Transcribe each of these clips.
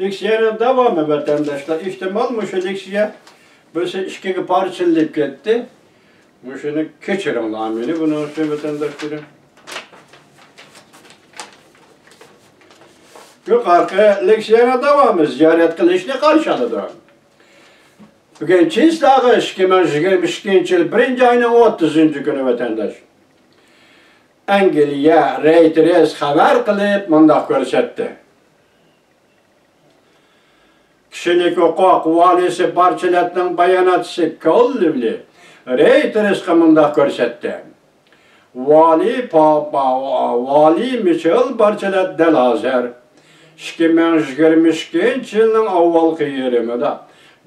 Leksiyanın devamı vatandaşlar. İhtimal muşu leksiya böyle işkege parçalayıp gitti. Muşunu keçirin lamini bunu şu vatandaşları. Yukarı leksiyana devamı ziyaret kılışını karşıladı. Bugün Çiz dağı 2022 yıl 1. ayının 30. günü vatandaş. Angliya Reuters haber kılıp mındak görsetti. Kişilik hukuk valisi parçalatının bayanatçısı Kollivli Reuters'a mındak görsetti. Vali Michel parçalat Delazer 2022 yılının avvalki yerimide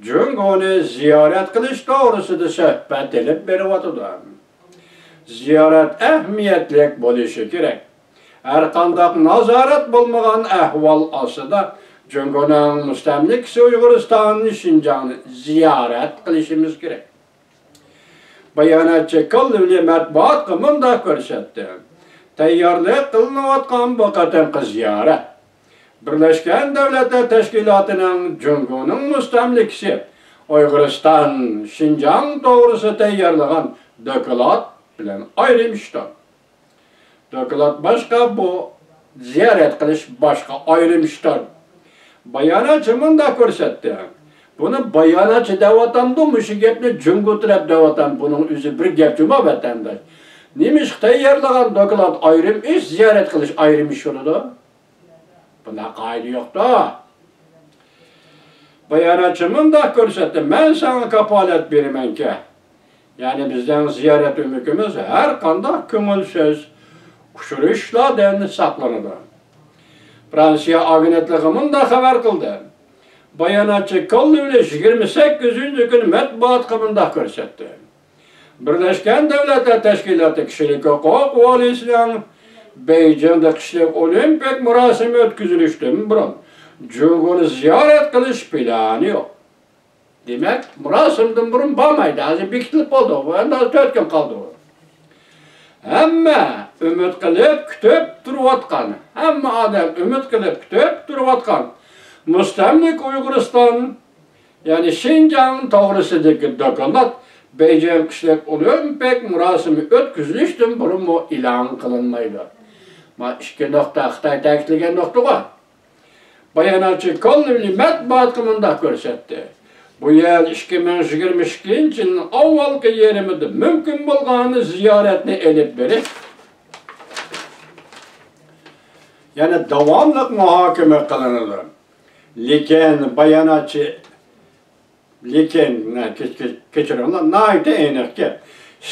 Cüngoni ziyaret kılış doğrusu da söhbet edip berivatıdır. Ziyaret ehmiyetlik buluşu gerek. Her kandak nazaret bulmagan ehval asıda Cüngoni'nin müstemlikisi Uyguristan'ın Şincan'ı ziyaret kılışımız gerek. Bayanatçı Kollivli matbuat kımında görsetti. Tayyarlık kılınavatkan bu kadar ziyaret. Birleşken Devletler Teşkilatı'nın Cüngoni'nin müstemlikisi Uyguristan, Şincan doğrusu tayyarlagan dökülat bilen ayrılmıştır. Dökülat başka, bu ziyaret kılış başka ayrılmıştır. Bayanatçımın da görsetti. Bunu bayanatçı devatandı muşu gepni cüngütürep devatan bunun üzü bir gep cuma vatandaş. Neymiş tayyarlagan dökülat ayrım iş, ziyaret kılış ayrılmış oldu. Buna kaydı yok da. Bayanatçımın da görsetti. Ben sana kapalet vermem ki. Yani bizden ziyaret ümükümüz her kanda köngül söz, uçuruşla denli saklanıdı. Fransiya agentliğimin da haber kıldı. Bayanatçı Kollivli 28. gün matbuat kımında görsetti. Birleşken Devletler Teşkilatı kişilik hukuk valisinin Beijing'de kişilik olimpik murasimi ötküzülüştüm burun. Cüngoni ziyaret kılış planı yok. Demek murasimden burun bağmaydı. Azı bikitilip oldu. Ben de 4 gün kaldı. Ama ümit kılıp kütüp duruvatkan. Ama adam ümit kılıp kütüp duruvatkan. Müstemlik Uyguristan, yani Şincan doğrusudaki dökülat, Beijing kişilik olimpik murasimi ötküzülüştüm burun mu ilan kılınmaydı. Ma iki nokta Xitay tekligen nokta var. Bayanatçı Kollivli matbuat kımında görsetti. Bu yıl 2022 yılın avvalki yerimide mümkün bulganı ziyaretini elip verip yani devamlık muhakeme kılınır. Lekin bayanatçı keçirenler naite enek ki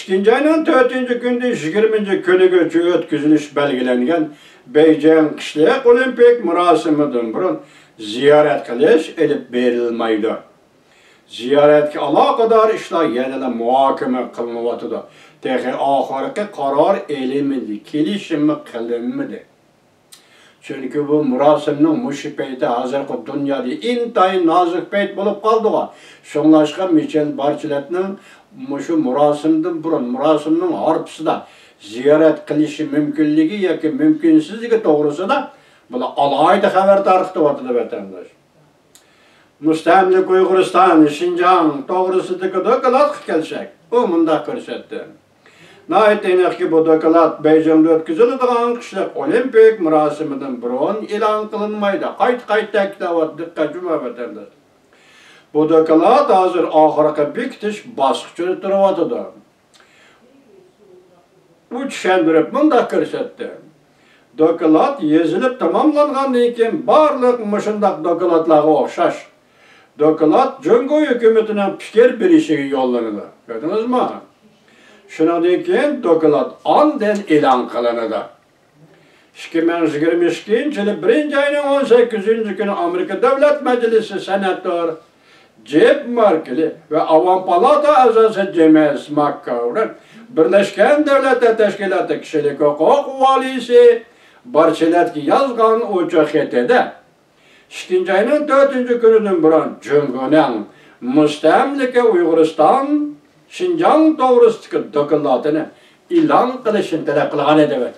2. ayının 4. günde 20. günü ötküzülüş belgelengen Beijing kişilik olimpik murasimiden burun ziyaret kılış elip verilmeydi. Ziyaretki alakadar işler yenile muhakeme kılınıvatıdır. Tehi ahirki karar elimidi, kilişimi kılınmidi. Çünkü bu murasimnin muşi peyti hazırki dünyada intayin nazik peyt bulup kaldığı. Şunlaşka Michel Barçelet'nin muşu murasimden burun, murasimnin harpısı da ziyaret kılışı mümkünlüğü ya ki mümkünsüzlüğü doğrusu da bunu alaydı haber tarıktı vatıdı vatandaş. Müstemlik Uyguristan, Şincan doğrusudaki dökülat gelsek, bu mındak görsetti. Nait enek ki bu dökülat Beijing'de ötküzülüdüğün kişilik olimpik murasimiden burun ilan kılınmaydı. Kayt tekdavat dikkat cuma vatandaş. Bu dökülat hazır ahırkı biktiş baskıçı duruvatıdı. Üç şendirip mındak görsetti. Dökülat yazılıp tamamlanğandan keyin barlık muşundak dökülatlarga okşaş. Dökülat Cüngoni hükümetinin fikir birişiği yollanıdı. Gördünüz mü? Şundan keyin dökülat anden ilan kılınıdı. 2022 yılı 1. ayının 18. günü Amerika Devlet Meclisi Senatör Jeb Merkel'i ve Avam Palata Azası James McGovern Birleşken Devletler Teşkilatı kişilik hukuk valisi Barçeletki yazgan uçak etede 2. ayının 4. günüdün buran Cüngoni'nin müstemlike Uyguristan, Şincan doğrusudaki dökülatını ilan kılışını talep kılgan edebek.